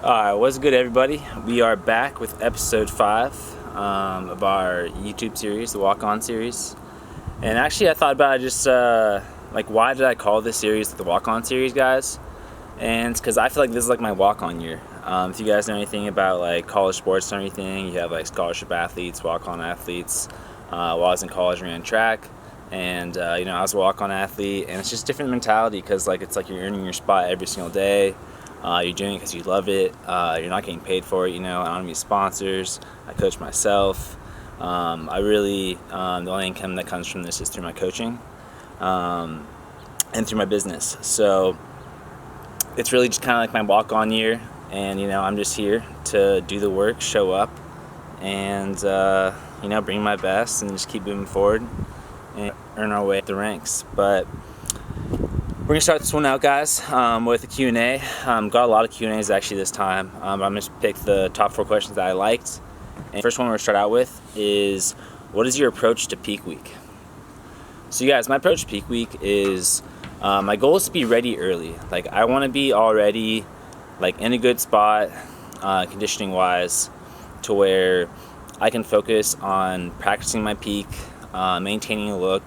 Alright, what's good, everybody? We are back with episode 5 of our YouTube series, the Walk On series. And actually, I thought about it just why did I call this series the Walk On series, guys? And it's because I feel like this is like my walk on year. If you guys know anything about like college sports or anything, you have like scholarship athletes, walk on athletes. While I was in college, I ran track, and I was a walk on athlete, and it's just different mentality because it's like you're earning your spot every single day. You're doing it because you love it. You're not getting paid for it. I don't have any sponsors. I coach myself. I really, the only income that comes from this is through my coaching and through my business. So it's really just kind of like my walk-on year. And, I'm just here to do the work, show up, and, bring my best and just keep moving forward and earn our way up the ranks. But we're going to start this one out, guys, with a Q&A. Got a lot of Q&As actually this time. I'm going to pick the top 4 questions that I liked. And the first one we're going to start out with is, what is your approach to peak week? So, you guys, my approach to peak week is, my goal is to be ready early. I want to be already, in a good spot, conditioning-wise, to where I can focus on practicing my peak, maintaining a look,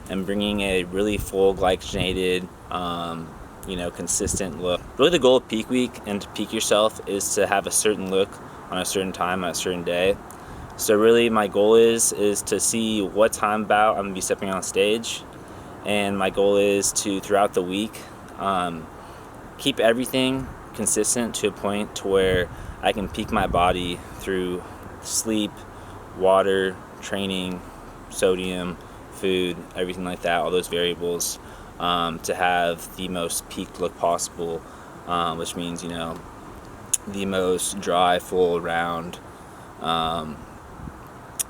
and bringing a really full glycogenated, consistent look. Really, the goal of peak week and to peak yourself is to have a certain look on a certain time on a certain day. So really, my goal is to see what time about I'm gonna be stepping on stage, and my goal is to, throughout the week, keep everything consistent to a point to where I can peak my body through sleep, water, training, sodium, food, everything like that, all those variables, to have the most peaked look possible, which means, the most dry, full, round,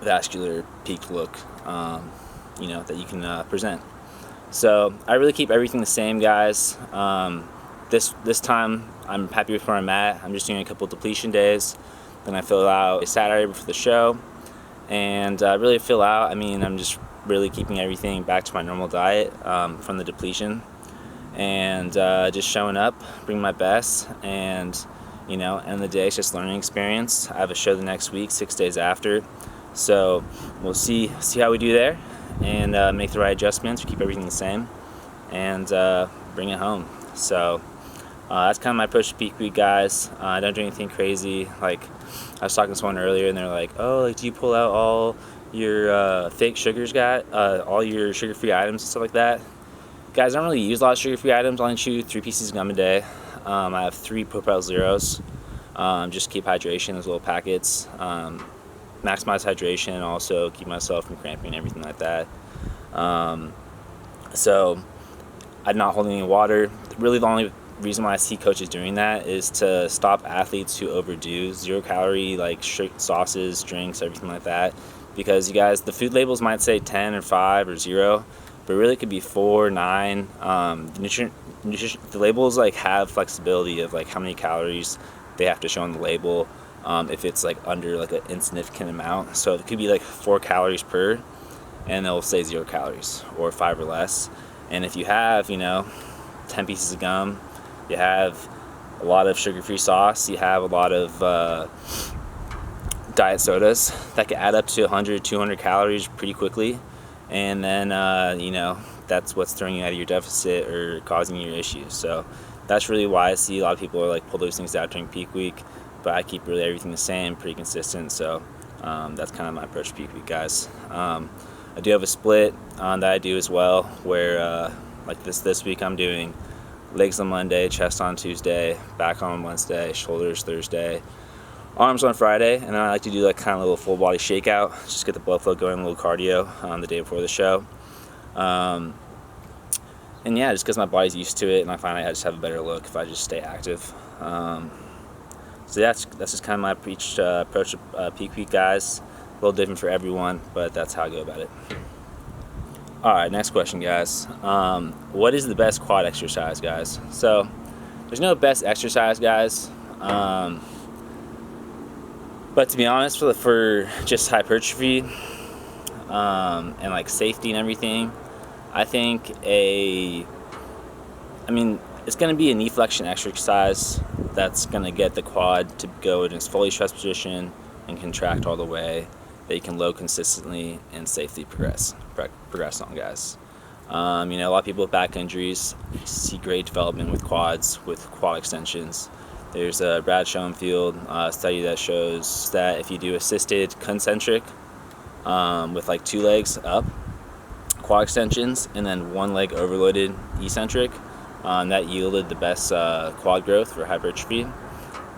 vascular peaked look, that you can present. So I really keep everything the same, guys. This time I'm happy with where I'm at. I'm just doing a couple depletion days. Then I fill out a Saturday before the show, and really fill out. I'm just really keeping everything back to my normal diet from the depletion, and just showing up, bring my best, and end of the day it's just learning experience. I have a show the next week, 6 days after, so we'll see how we do there, and make the right adjustments, keep everything the same, and bring it home. So that's kind of my approach to peak week, guys. I don't do anything crazy. I was talking to someone earlier, and they're like, "Oh, do you pull out all your fake sugars, all your sugar-free items and stuff like that?" Guys, I don't really use a lot of sugar-free items. I only chew 3 pieces of gum a day. I have 3 Propel Zeros. Just keep hydration, those little packets. Maximize hydration, and also keep myself from cramping and everything like that. So I'm not holding any water. Really, the only reason why I see coaches doing that is to stop athletes who overdo 0-calorie, sauces, drinks, everything like that. Because, you guys, the food labels might say 10 or 5 or 0, but really it could be 4, 9. The labels have flexibility of how many calories they have to show on the label, if it's under an insignificant amount. So it could be 4 calories per, and they'll say 0 calories, or 5 or less. And if you have 10 pieces of gum, you have a lot of sugar-free sauce, you have a lot of diet sodas that can add up to 100, 200 calories pretty quickly, and then that's what's throwing you out of your deficit or causing your issues. So that's really why I see a lot of people are pull those things out during peak week, but I keep really everything the same, pretty consistent. So that's kind of my approach to peak week, guys. I do have a split that I do as well, where this week I'm doing legs on Monday, chest on Tuesday, back on Wednesday, shoulders Thursday, arms on Friday, and then I like to do kind of a little full body shakeout, just get the blood flow going, a little cardio the day before the show. And yeah, just because my body's used to it, and I find I just have a better look if I just stay active. So that's just kind of my approach to peak week, guys. A little different for everyone, but that's how I go about it. Alright, next question, guys. What is the best quad exercise, guys? So there's no best exercise, guys. But to be honest, for just hypertrophy and safety and everything, I think it's going to be a knee flexion exercise that's going to get the quad to go in its fully stretched position and contract all the way, that you can load consistently and safely progress on, guys. A lot of people with back injuries see great development with quads, with quad extensions. There's a Brad Schoenfield study that shows that if you do assisted concentric with like 2 legs up quad extensions and then 1 leg overloaded eccentric, that yielded the best quad growth for hypertrophy.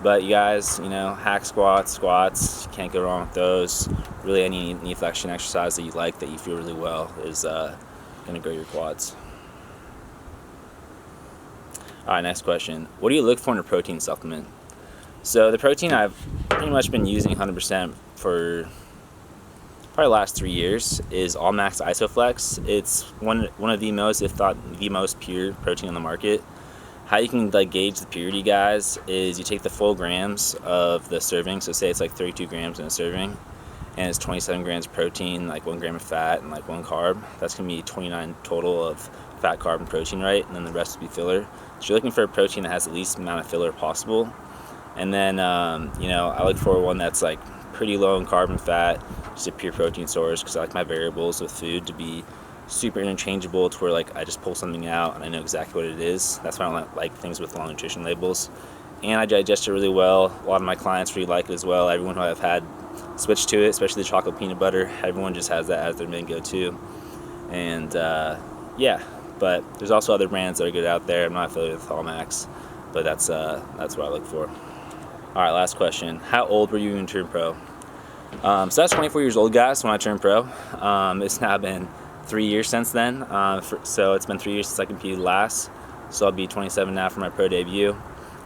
But you guys, hack squats, you can't go wrong with those. Really, any knee flexion exercise that you like, that you feel really well, is going to grow your quads. All right, next question. What do you look for in a protein supplement? So the protein I've pretty much been using 100% for probably the last 3 years is All Max Isoflex. It's one of the most, if not the most pure protein on the market. How you can gauge the purity, guys, is you take the full grams of the serving. So say it's like 32 grams in a serving, and it's 27 grams of protein, like 1 gram of fat, and like 1 carb. That's gonna be 29 total of fat, carb, and protein, right? And then the rest will be filler. So you're looking for a protein that has the least amount of filler possible. And then, I look for one that's like pretty low in carb and fat, just a pure protein source, because I like my variables with food to be super interchangeable, to where I just pull something out and I know exactly what it is. That's why I don't like things with long nutrition labels. And I digest it really well. A lot of my clients really like it as well. Everyone who I've had switch to it, especially the chocolate peanut butter, everyone just has that as their main go-to. And but there's also other brands that are good out there. I'm not affiliated with All Max, but that's what I look for. All right, last question. How old were you when you turned pro? So that's 24 years old, guys, when I turned pro. It's now been 3 years since then. So it's been 3 years since I competed last. So I'll be 27 now for my pro debut.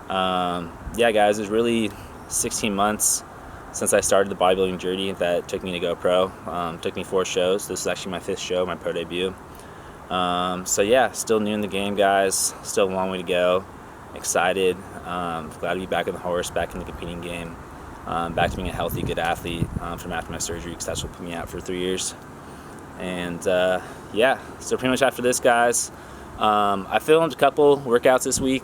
Guys, it was really 16 months since I started the bodybuilding journey that took me to go pro. Took me 4 shows. This is actually my 5th show, my pro debut. Still new in the game, guys. Still a long way to go. Excited. Glad to be back on the horse, back in the competing game. Back to being a healthy, good athlete from after my surgery, because that's what put me out for 3 years. And so pretty much after this, guys, I filmed a couple workouts this week,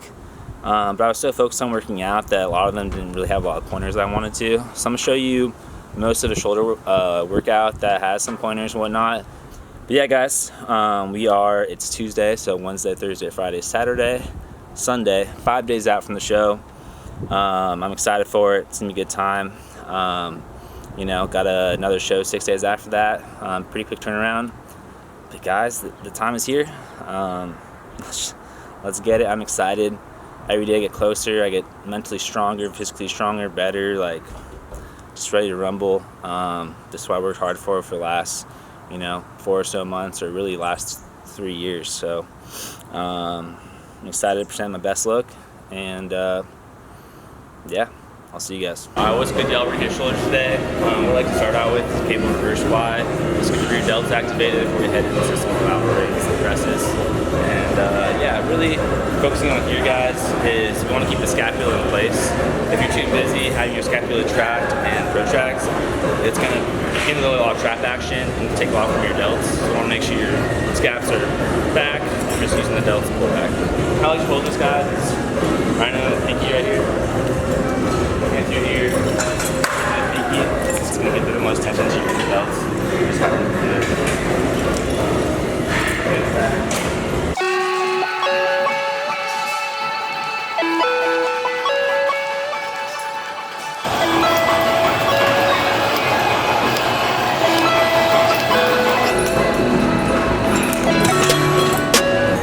but I was so focused on working out that a lot of them didn't really have a lot of pointers I wanted to. So I'm going to show you most of the shoulder workout that has some pointers and whatnot. But yeah, guys, it's Tuesday, so Wednesday, Thursday, Friday, Saturday, Sunday, 5 days out from the show. I'm excited for it. It's going to be a good time. Got another show 6 days after that. Pretty quick turnaround. But guys, the time is here. Let's get it. I'm excited. Every day I get closer. I get mentally stronger, physically stronger, better, just ready to rumble. This is what I worked hard for the last 4 or so months, or really last 3 years. So I'm excited to present my best look, and I'll see you guys. All right, what's good, y'all? We're gonna get shoulders today. We'd like to start out with cable reverse squat. Just get your delts activated before we head into the system of outwards and presses. And really focusing on here, guys, is we want to keep the scapula in place. If you're too busy having your scapula tract and protracts, it's gonna get a lot of trap action and take a lot from your delts. So you want to make sure your scaps are back. I'm just using the delts to pull back. How I like to hold this, guys, is right now the pinky right here. And through here, and pinky. It's going to get the most tension to your delts. Just have them do it.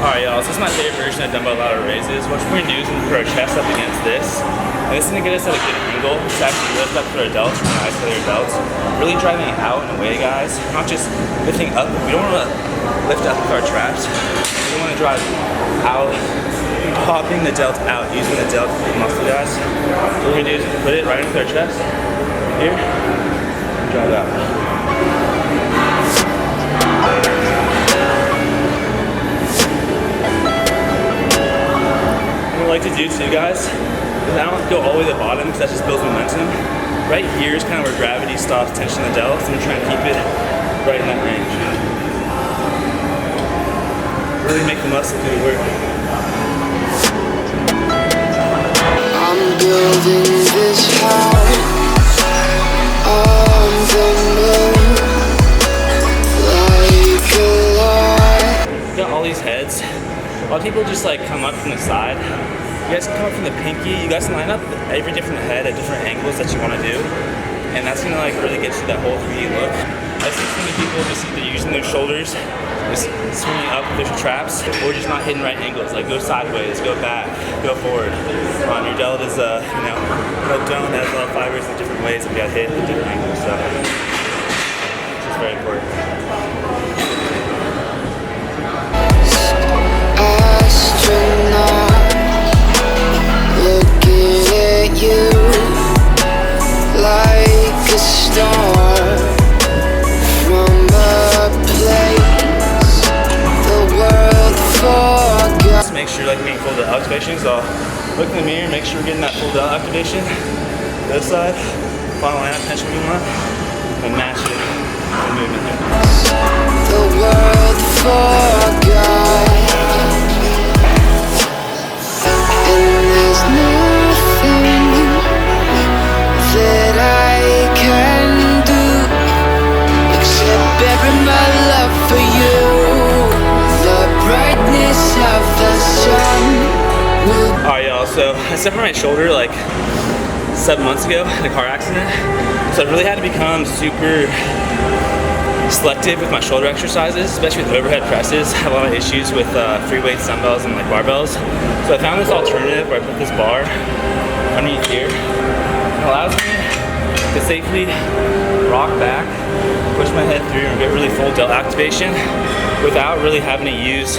Alright, y'all, so this is my favorite version of dumbbell lateral raises. What we're going to do is we're going to put our chest up against this. And this is going to get us at a good angle to actually lift up through our delts, from the isolate our delts. Really driving it out in a way, guys. Not just lifting up. We don't want to lift up with our traps. We want to drive out, popping the delt out, using the delt muscle, guys. What we're going to do is put it right into our chest. Here. Drive out. What I like to do too, guys, is I don't go all the way to the bottom, because that just builds momentum. Right here is kind of where gravity stops tension in the delts, and we're trying to keep it right in that range. Really make the muscle do the work. building this house on the moon like a lot. Got all these heads. A lot of people just like come up from the side. You guys can come up from the pinky. You guys can line up every different head at different angles that you want to do, and that's gonna like really get you that whole 3D look. I see so many people just either using their shoulders, just swinging up with their traps, or just not hitting right angles. Like go sideways, go back, go forward. Your delt is a dome that has a lot of fibers in different ways, and you gotta hit at different angles. So it's very important. Astronaut, looking at you like a star from a place the world forgot. Just make sure like making full delt activation. So look in the mirror, make sure we're getting that full delt activation. This side, final line up tension we want, and match it with movement here. The world forgot. There's nothing that I can do except bury my love for you. The brightness of the sun will. Alright y'all, so I separated my shoulder like 7 months ago in a car accident. So I really had to become super selective with my shoulder exercises, especially with overhead presses. I have a lot of issues with free weights, dumbbells, and like barbells. So I found this alternative where I put this bar underneath here. It allows me to safely rock back, push my head through, and get really full delt activation without really having to use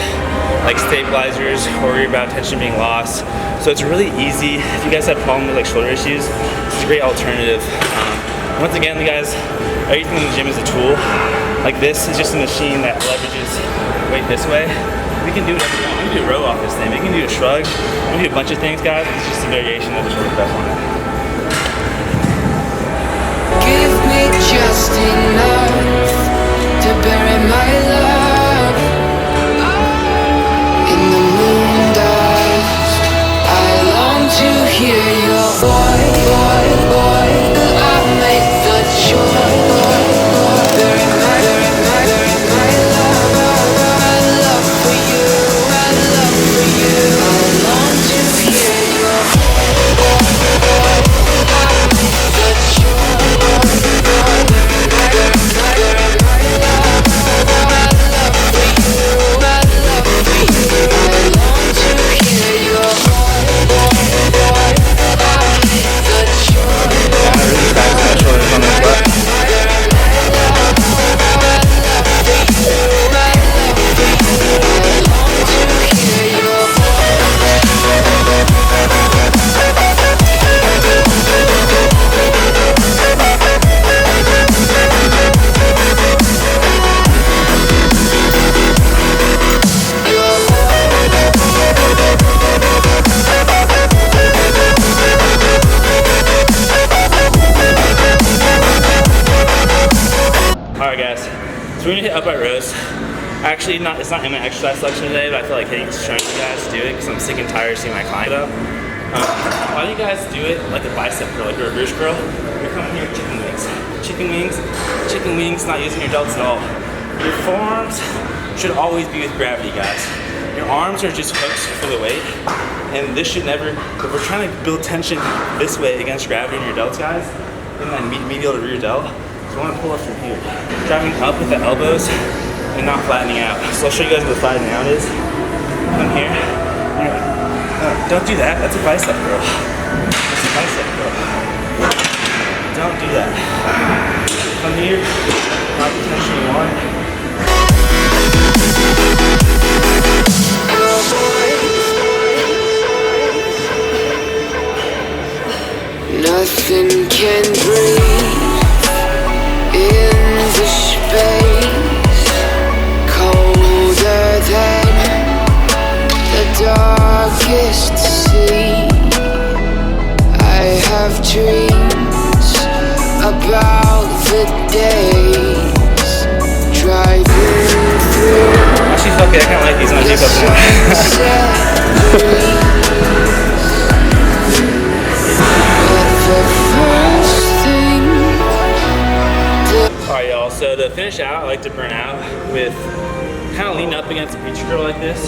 like stabilizers or worry about tension being lost. So it's really easy. If you guys have problems with like shoulder issues, it's a great alternative. Once again, you guys, everything in the gym is a tool. Like this is just a machine that leverages weight this way. We can do whatever we want. We can do a row off this thing. We can do a shrug. We can do a bunch of things, guys. It's just a variation of the shoulder press on it. Give me just enough to bury my love in the moon dust. I long to hear your voice. I make the choice. Bury my love for you. I love for you. I long to hear your voice. I make the choice. So we're gonna hit upright rows. Actually, it's not in my exercise selection today, but I feel like showing you guys to do it because I'm sick and tired of seeing my client up. Why do you guys do it like a bicep curl, like a reverse curl? You're coming here with chicken wings. Chicken wings, not using your delts at all. Your forearms should always be with gravity, guys. Your arms are just hooks for the weight, and this should never, if we're trying to build tension this way against gravity in your delts, guys, in that medial to rear delt, so you want to pull up from here. Driving up with the elbows and not flattening out. So I'll show you guys what the flattening out is. Come here. Don't do that. That's a bicep curl. That's a bicep curl. Don't do that. Come here. Not the tension you want. Nothing can breathe in the space colder than the darkest sea. I have dreams about the days driving through. Actually, fuck it, I can't like these. I'm gonna take up more. So to finish out, I like to burn out with kind of lean up against a preacher girl like this.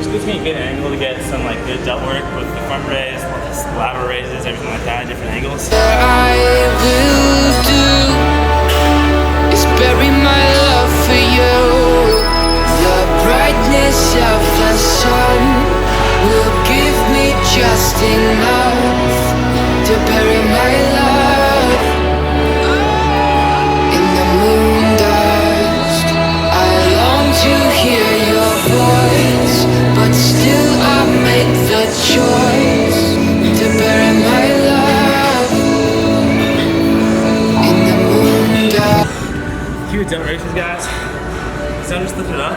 Just gives me a good angle to get some like good delt work with the front raise, lateral raises, everything like that, different angles. What I will do is bury my love for you. The brightness of the sun will give me just enough to bury my love in the moon dust. I long to hear your voice, but still I make the choice to bury my love in the moon dust. Cue delt races, guys. So I'm just lifting it up.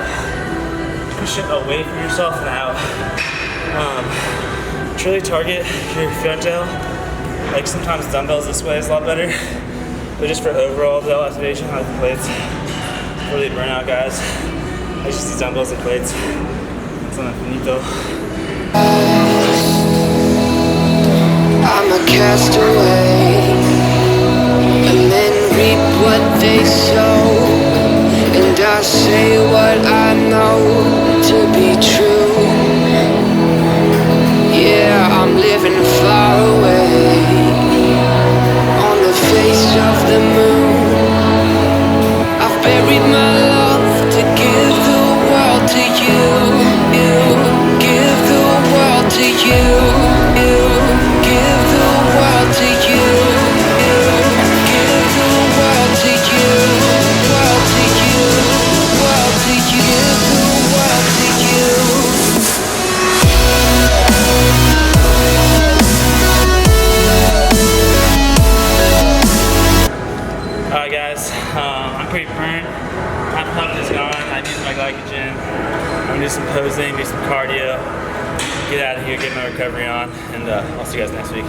Push it away from yourself and out. Truly target your front delt. Like sometimes dumbbells this way is a lot better. But just for overall delt activation, I like the plates. For the burnout, guys, I just use dumbbells and plates. It's on a finito. I'm a castaway, and then reap what they sow. And I say what I know to be true. Yeah, I'm living far away on the face of the moon. I've buried my love to give the world to you. Give the world to you. Give the world to you. Give the world to you. World to you. World to you. Give the world to you. Alright guys, I'm pretty burnt. My pump is gone. I used my glycogen. I'm gonna do some posing, do some cardio, get out of here, get my recovery on, and I'll see you guys next week.